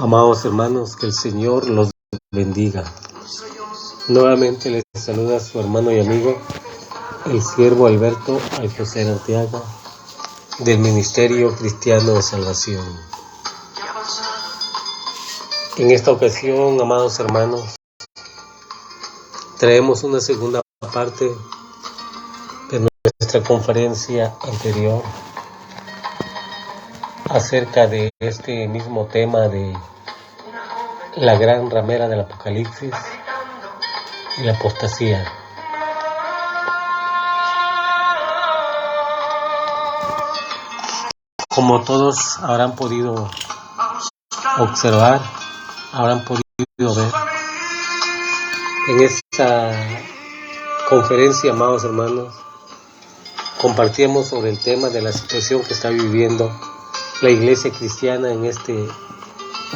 Amados hermanos, que el Señor los bendiga. Nuevamente les saluda su hermano y amigo, el siervo Alberto Alcocer Arteaga, del Ministerio Cristiano de Salvación. En esta ocasión, amados hermanos, traemos una segunda parte de nuestra conferencia anterior acerca de este mismo tema de la gran ramera del Apocalipsis y la apostasía. Como todos habrán podido observar, habrán podido ver, en esta conferencia, amados hermanos, compartíamos sobre el tema de la situación que está viviendo la iglesia cristiana en este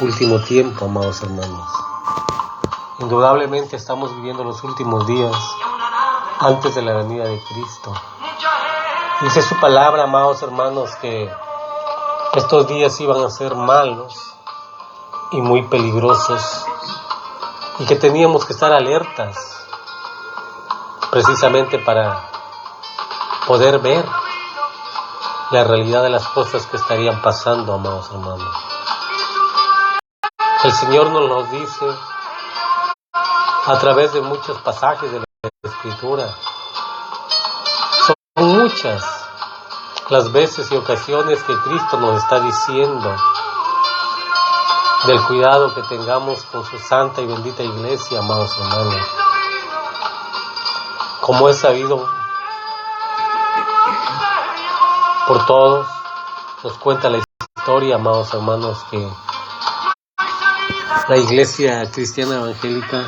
último tiempo, amados hermanos. Indudablemente estamos viviendo los últimos días antes de la venida de Cristo. Dice su palabra, amados hermanos, que estos días iban a ser malos y muy peligrosos y que teníamos que estar alertas precisamente para poder ver la realidad de las cosas que estarían pasando, amados hermanos. El Señor nos lo dice a través de muchos pasajes de la Escritura. Son muchas las veces y ocasiones que Cristo nos está diciendo del cuidado que tengamos con su santa y bendita iglesia, amados hermanos. Como es sabido por todos, nos cuenta la historia, amados hermanos, que la iglesia cristiana evangélica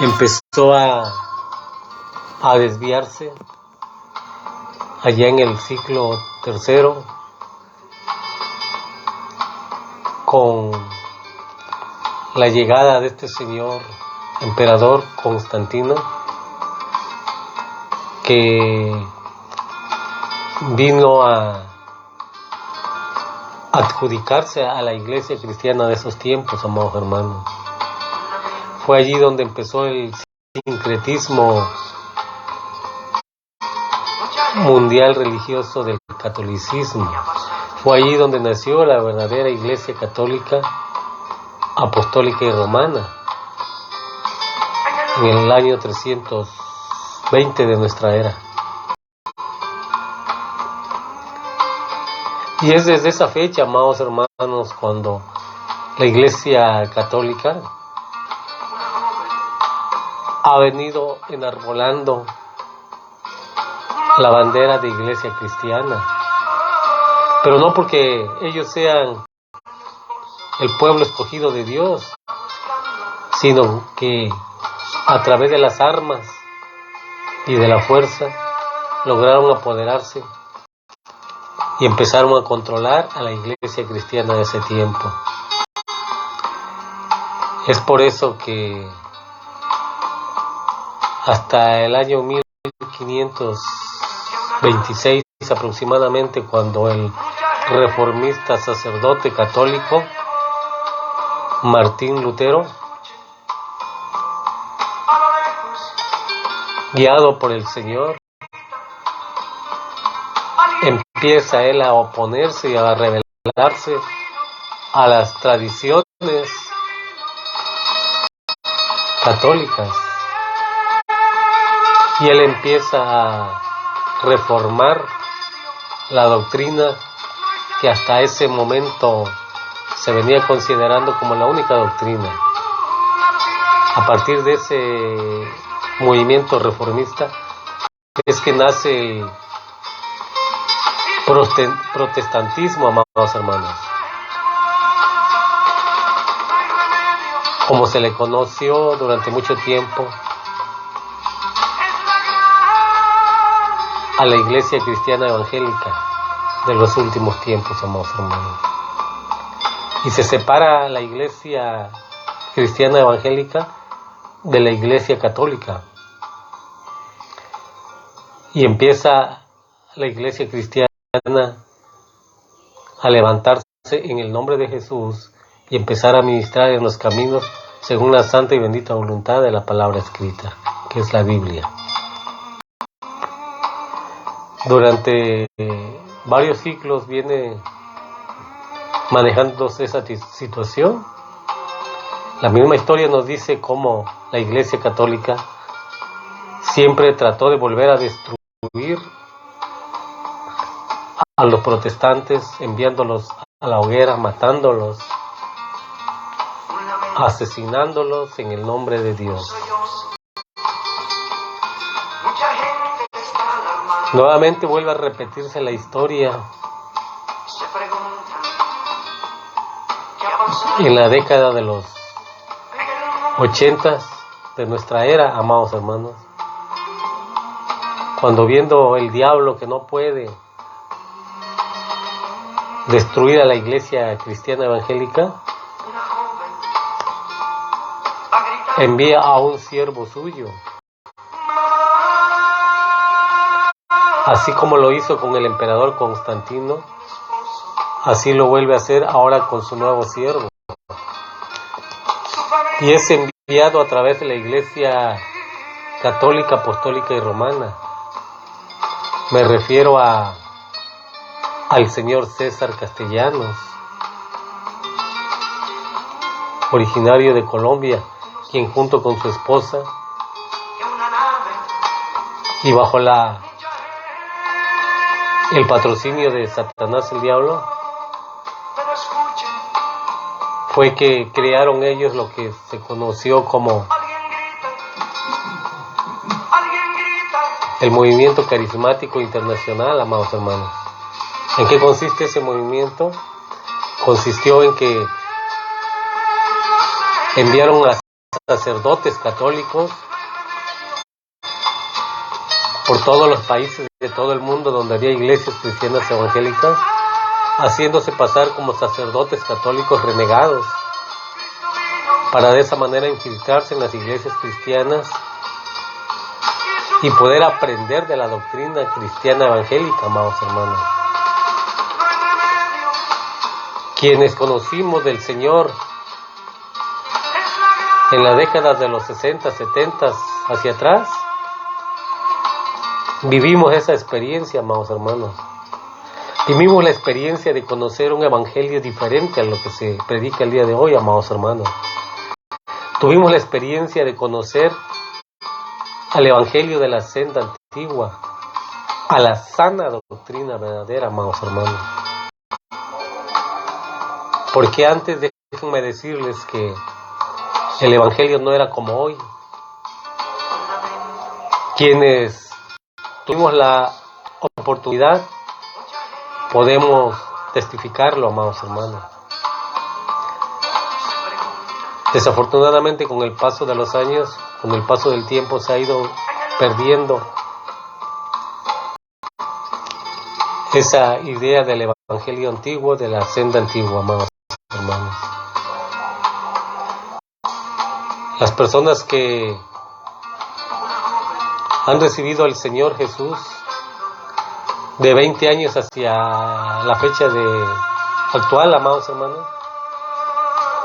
empezó a desviarse allá en el siglo III con la llegada de este señor emperador Constantino, que vino a adjudicarse a la iglesia cristiana de esos tiempos, amados hermanos. Fue allí donde empezó el sincretismo mundial religioso del catolicismo. Fue allí donde nació la verdadera iglesia católica, apostólica y romana, en el año 320 de nuestra era. Y es desde esa fecha, amados hermanos, cuando la iglesia católica ha venido enarbolando la bandera de iglesia cristiana, pero no porque ellos sean el pueblo escogido de Dios, sino que a través de las armas y de la fuerza lograron apoderarse y empezaron a controlar a la iglesia cristiana de ese tiempo. Es por eso que hasta el año 1526 aproximadamente, cuando el reformista sacerdote católico Martín Lutero, guiado por el Señor, empieza él a oponerse y a rebelarse a las tradiciones católicas, y él empieza a reformar la doctrina que hasta ese momento se venía considerando como la única doctrina. A partir de ese movimiento reformista es que nace el protestantismo, amados hermanos, como se le conoció durante mucho tiempo a la iglesia cristiana evangélica de los últimos tiempos, amados hermanos. Y se separa la iglesia cristiana evangélica de la iglesia católica. Y empieza la iglesia cristiana a levantarse en el nombre de Jesús y empezar a ministrar en los caminos según la santa y bendita voluntad de la palabra escrita, que es la Biblia. Durante varios siglos viene manejándose esa situación. La misma historia nos dice cómo la Iglesia Católica siempre trató de volver a destruir a los protestantes, enviándolos a la hoguera, matándolos, asesinándolos en el nombre de Dios. Nuevamente vuelve a repetirse la historia en la década de los 80 de nuestra era, amados hermanos, cuando viendo el diablo que no puede destruir a la iglesia cristiana evangélica, envía a un siervo suyo, así como lo hizo con el emperador Constantino, así lo vuelve a hacer ahora con su nuevo siervo. Y es enviado a través de la Iglesia Católica, Apostólica y Romana. Me refiero al señor César Castellanos, originario de Colombia, quien junto con su esposa y bajo el patrocinio de Satanás el Diablo, fue que crearon ellos lo que se conoció como el movimiento carismático internacional, amados hermanos. ¿En qué consiste ese movimiento? Consistió en que enviaron a sacerdotes católicos por todos los países de todo el mundo donde había iglesias cristianas evangélicas, haciéndose pasar como sacerdotes católicos renegados, para de esa manera infiltrarse en las iglesias cristianas y poder aprender de la doctrina cristiana evangélica, amados hermanos. Quienes conocimos del Señor en la década de los 60, 70 hacia atrás, vivimos esa experiencia, amados hermanos. Vivimos la experiencia de conocer un evangelio diferente a lo que se predica el día de hoy, amados hermanos. Tuvimos la experiencia de conocer al evangelio de la senda antigua, a la sana doctrina verdadera, amados hermanos. Porque antes, déjenme decirles que el evangelio no era como hoy. Quienes tuvimos la oportunidad, podemos testificarlo, amados hermanos. Desafortunadamente, con el paso de los años, con el paso del tiempo, se ha ido perdiendo esa idea del evangelio antiguo, de la senda antigua, amados hermanos. Las personas que han recibido al Señor Jesús de 20 años hacia la fecha actual, amados hermanos,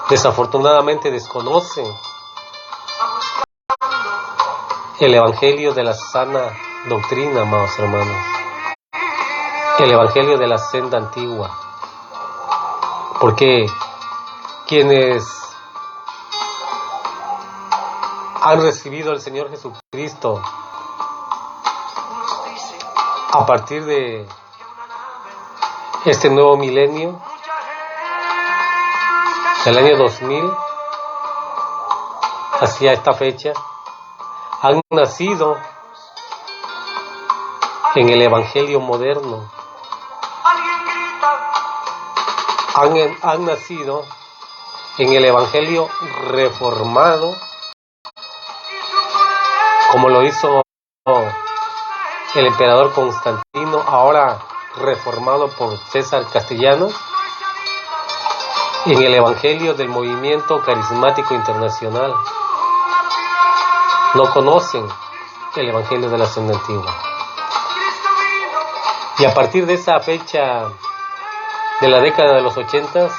desafortunadamente desconocen el evangelio de la sana doctrina, amados hermanos, el evangelio de la senda antigua, porque quienes han recibido al Señor Jesucristo a partir de este nuevo milenio, del año 2000 hacia esta fecha, han nacido en el evangelio moderno, han nacido en el evangelio reformado, como lo hizo el emperador Constantino, ahora reformado por César Castellanos, en el evangelio del movimiento carismático internacional. No conocen el evangelio de la senda antigua. Y a partir de esa fecha de la década de los 80,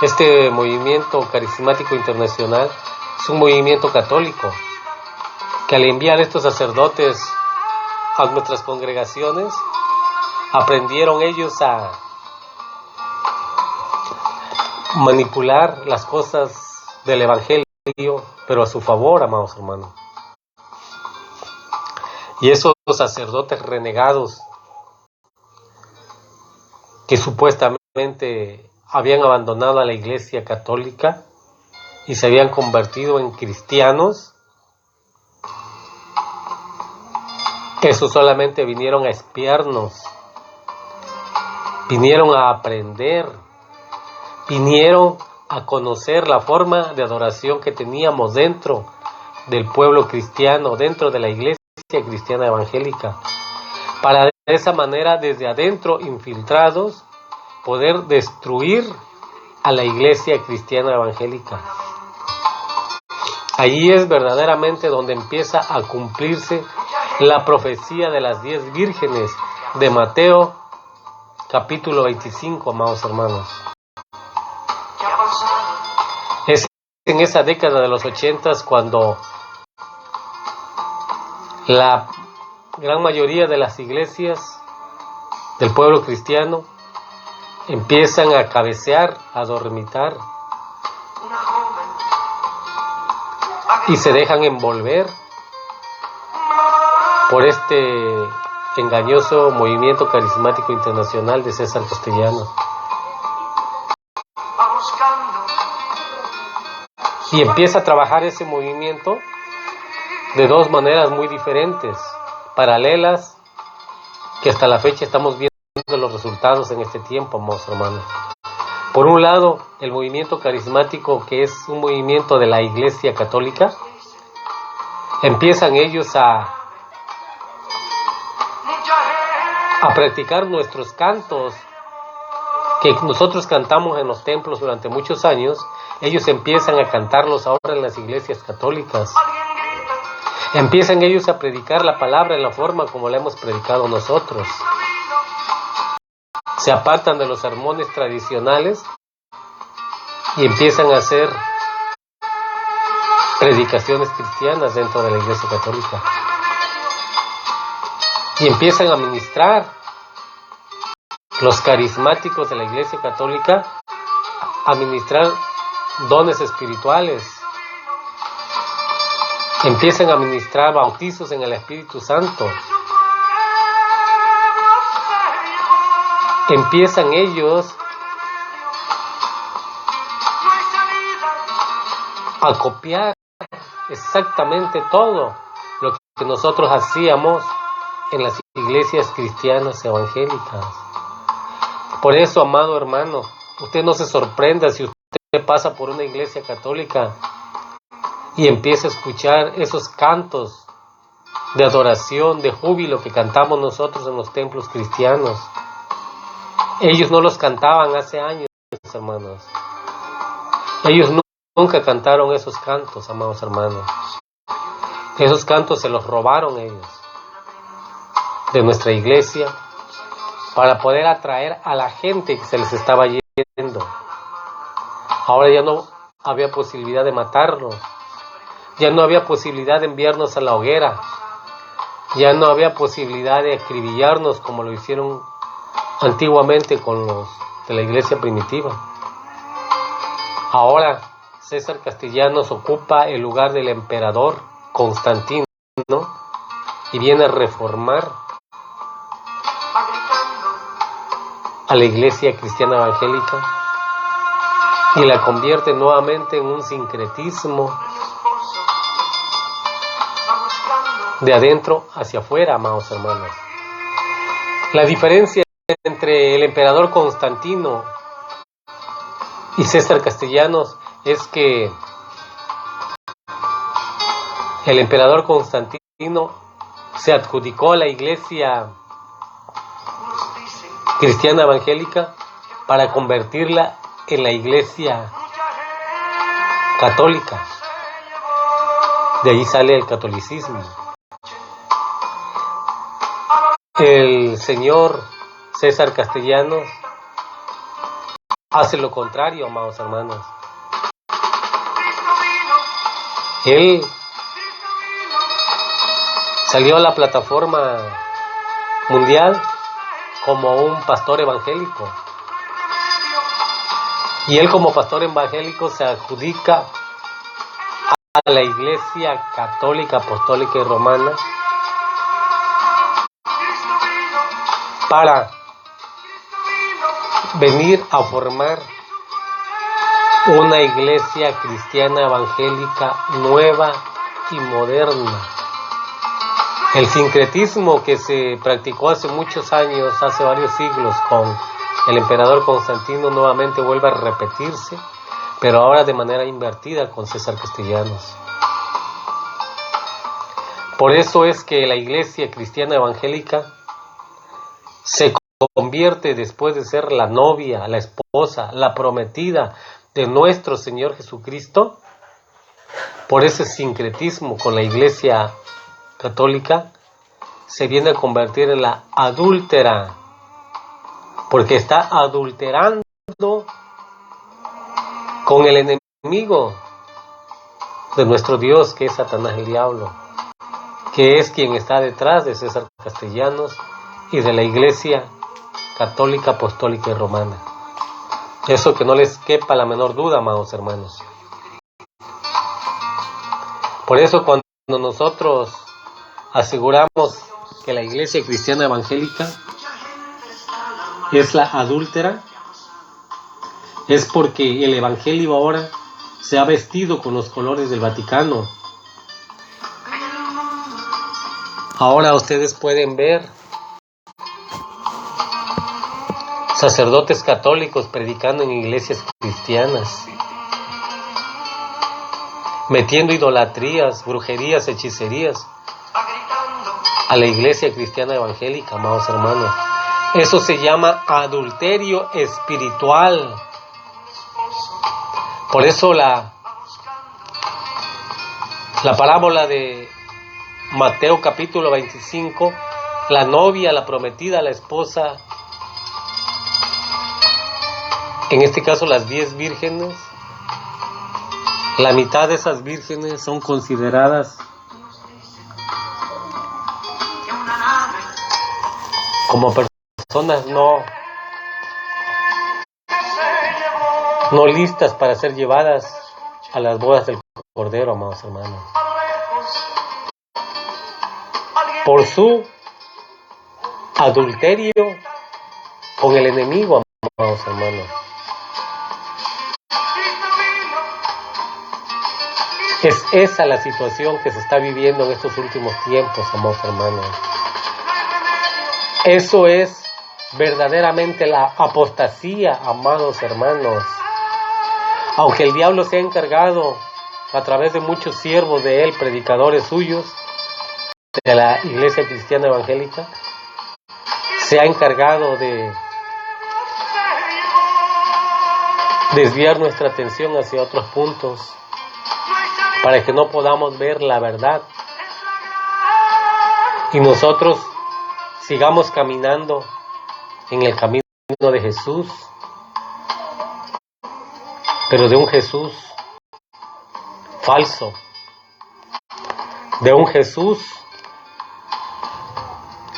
este movimiento carismático internacional es un movimiento católico que al enviar estos sacerdotes a nuestras congregaciones, aprendieron ellos a manipular las cosas del Evangelio, pero a su favor, amados hermanos. Y esos sacerdotes renegados que supuestamente habían abandonado a la Iglesia católica y se habían convertido en cristianos, esos solamente vinieron a espiarnos, vinieron a aprender, vinieron a conocer la forma de adoración que teníamos dentro del pueblo cristiano, dentro de la Iglesia cristiana evangélica, para de esa manera, desde adentro, infiltrados, poder destruir a la Iglesia cristiana evangélica. Allí es verdaderamente donde empieza a cumplirse la profecía de las 10 vírgenes de Mateo, capítulo 25, amados hermanos. Es en esa década de los 80 cuando la gran mayoría de las iglesias del pueblo cristiano empiezan a cabecear, a dormitar y se dejan envolver por este engañoso movimiento carismático internacional de César Castellanos. Y empieza a trabajar ese movimiento de dos maneras muy diferentes, paralelas, que hasta la fecha estamos viendo los resultados en este tiempo, amados hermanos. Por un lado, el movimiento carismático, que es un movimiento de la Iglesia católica, empiezan ellos a practicar nuestros cantos que nosotros cantamos en los templos durante muchos años. Ellos empiezan a cantarlos ahora en las iglesias católicas. Empiezan ellos a predicar la palabra en la forma como la hemos predicado nosotros. Se apartan de los sermones tradicionales y empiezan a hacer predicaciones cristianas dentro de la Iglesia católica. Y empiezan a ministrar los carismáticos de la Iglesia católica, a ministrar dones espirituales. Empiezan a ministrar bautizos en el Espíritu Santo. Empiezan ellos a copiar exactamente todo lo que nosotros hacíamos en las iglesias cristianas evangélicas. Por eso, amado hermano, usted no se sorprenda si usted pasa por una iglesia católica y empieza a escuchar esos cantos de adoración, de júbilo que cantamos nosotros en los templos cristianos. Ellos no los cantaban hace años, hermanos. Ellos nunca cantaron esos cantos, amados hermanos. Esos cantos se los robaron ellos de nuestra iglesia para poder atraer a la gente que se les estaba yendo. Ahora ya no había posibilidad de matarlos. Ya no había posibilidad de enviarnos a la hoguera. Ya no había posibilidad de acribillarnos como lo hicieron antiguamente con los de la iglesia primitiva. Ahora César Castellanos ocupa el lugar del emperador Constantino y viene a reformar a la iglesia cristiana evangélica y la convierte nuevamente en un sincretismo de adentro hacia afuera, amados hermanos. La diferencia entre el emperador Constantino y César Castellanos es que el emperador Constantino se adjudicó a la iglesia cristiana evangélica para convertirla en la iglesia católica. De ahí sale el catolicismo. El señor César Castellanos hace lo contrario, amados hermanos. Él salió a la plataforma mundial como un pastor evangélico. Y él como pastor evangélico se adjudica a la Iglesia Católica, Apostólica y Romana para venir a formar una iglesia cristiana evangélica nueva y moderna. El sincretismo que se practicó hace muchos años, hace varios siglos, con el emperador Constantino nuevamente vuelve a repetirse, pero ahora de manera invertida con César Castellanos. Por eso es que la iglesia cristiana evangélica se convierte, después de ser la novia, la esposa, la prometida de nuestro Señor Jesucristo, por ese sincretismo con la iglesia católica, se viene a convertir en la adúltera, porque está adulterando con el enemigo de nuestro Dios, que es Satanás el diablo, que es quien está detrás de César Castellanos y de la iglesia católica, apostólica y romana. Eso que no les quepa la menor duda, amados hermanos. Por eso cuando nosotros aseguramos que la iglesia cristiana evangélica es la adúltera, es porque el evangelio ahora se ha vestido con los colores del Vaticano. Ahora ustedes pueden ver sacerdotes católicos predicando en iglesias cristianas, metiendo idolatrías, brujerías, hechicerías a la iglesia cristiana evangélica, amados hermanos. Eso se llama adulterio espiritual. Por eso la parábola de Mateo capítulo 25, la novia, la prometida, la esposa, en este caso las 10 vírgenes, la mitad de esas vírgenes son consideradas como personas no listas para ser llevadas a las bodas del Cordero, amados hermanos. Por su adulterio con el enemigo, amados hermanos. Es esa la situación que se está viviendo en estos últimos tiempos, amados hermanos. Eso es verdaderamente la apostasía, amados hermanos. Aunque el diablo se ha encargado, a través de muchos siervos de él, predicadores suyos, de la iglesia cristiana evangélica, se ha encargado de desviar nuestra atención hacia otros puntos, para que no podamos ver la verdad y nosotros sigamos caminando en el camino de Jesús, pero de un Jesús falso, de un Jesús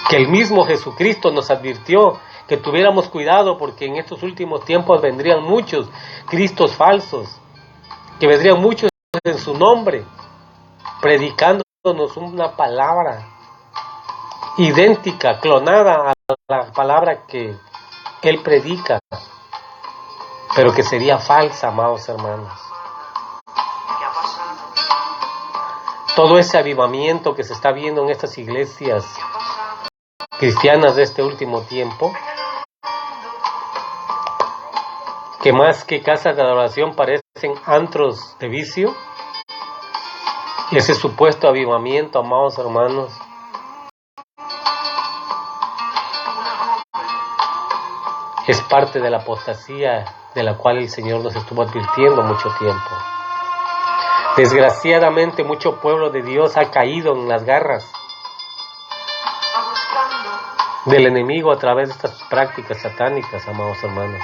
que el mismo Jesucristo nos advirtió que tuviéramos cuidado, porque en estos últimos tiempos vendrían muchos Cristos falsos, que vendrían muchos en su nombre, predicándonos una palabra idéntica, clonada a la palabra que él predica, pero que sería falsa, amados hermanos. Todo ese avivamiento que se está viendo en estas iglesias cristianas de este último tiempo, que más que casas de adoración parecen antros de vicio, ese supuesto avivamiento, amados hermanos, es parte de la apostasía de la cual el Señor nos estuvo advirtiendo mucho tiempo. Desgraciadamente, mucho pueblo de Dios ha caído en las garras del enemigo a través de estas prácticas satánicas, amados hermanos.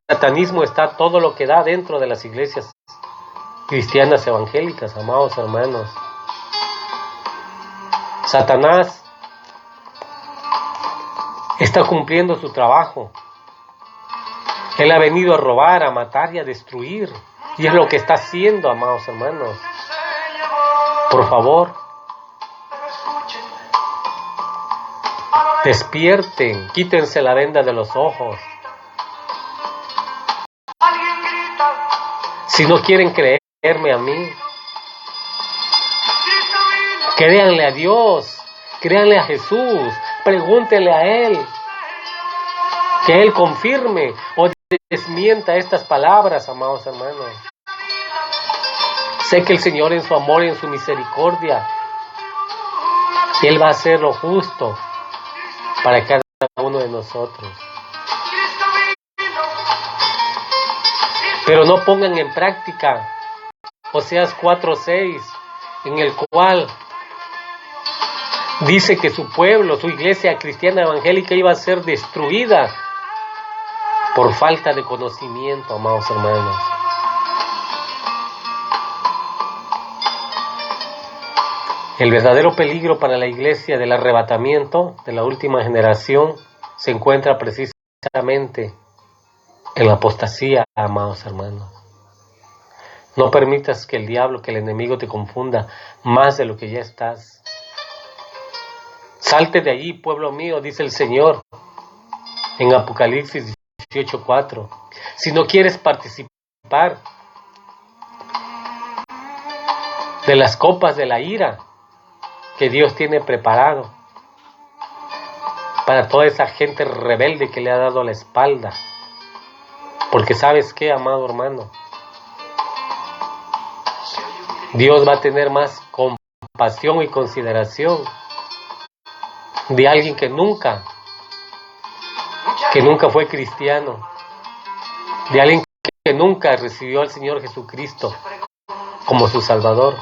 satanismo está todo lo que da dentro de las iglesias cristianas evangélicas, amados hermanos. Satanás está cumpliendo su trabajo. Él ha venido a robar, a matar y a destruir. Y es lo que está haciendo, amados hermanos. Por favor, despierten, quítense la venda de los ojos. Si no quieren creerme a mí, créanle a Dios, créanle a Jesús, pregúntenle a Él, que Él confirme o desmienta estas palabras, amados hermanos. Sé que el Señor en su amor y en su misericordia, Él va a hacer lo justo para cada uno de nosotros. Pero no pongan en práctica Oseas 4:6, en el cual dice que su pueblo, su iglesia cristiana evangélica iba a ser destruida por falta de conocimiento, amados hermanos. El verdadero peligro para la iglesia del arrebatamiento de la última generación se encuentra precisamente en la apostasía, amados hermanos. No permitas que el diablo, que el enemigo te confunda más de lo que ya estás. Salte de allí, pueblo mío, dice el Señor en Apocalipsis 18:4. Si no quieres participar de las copas de la ira que Dios tiene preparado para toda esa gente rebelde que le ha dado la espalda. Porque ¿sabes qué, amado hermano? Dios va a tener más compasión y consideración de alguien que nunca fue cristiano, de alguien que nunca recibió al Señor Jesucristo como su Salvador.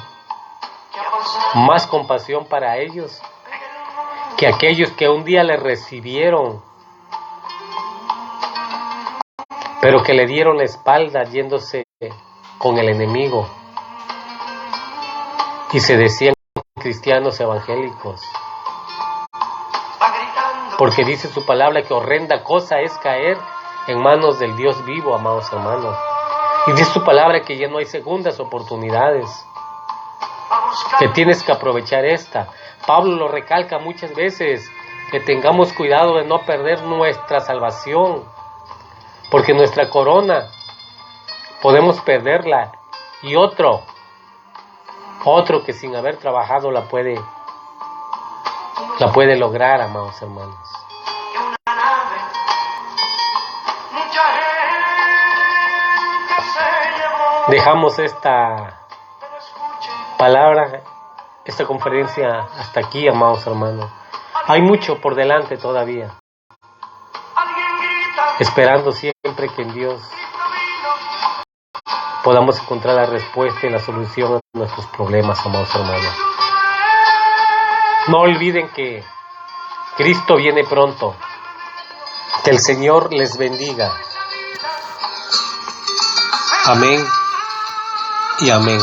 Más compasión para ellos que aquellos que un día le recibieron, pero que le dieron la espalda yéndose con el enemigo y se decían cristianos evangélicos. Porque dice su palabra que horrenda cosa es caer en manos del Dios vivo, amados hermanos. Y dice su palabra que ya no hay segundas oportunidades, que tienes que aprovechar esta. Pablo lo recalca muchas veces, que tengamos cuidado de no perder nuestra salvación, porque nuestra corona podemos perderla y otro que sin haber trabajado la puede lograr, amados hermanos. Dejamos esta palabra, esta conferencia hasta aquí, amados hermanos. Hay mucho por delante todavía, esperando siempre que en Dios podamos encontrar la respuesta y la solución a nuestros problemas, amados hermanos. No olviden que Cristo viene pronto. Que el Señor les bendiga. Amén y amén.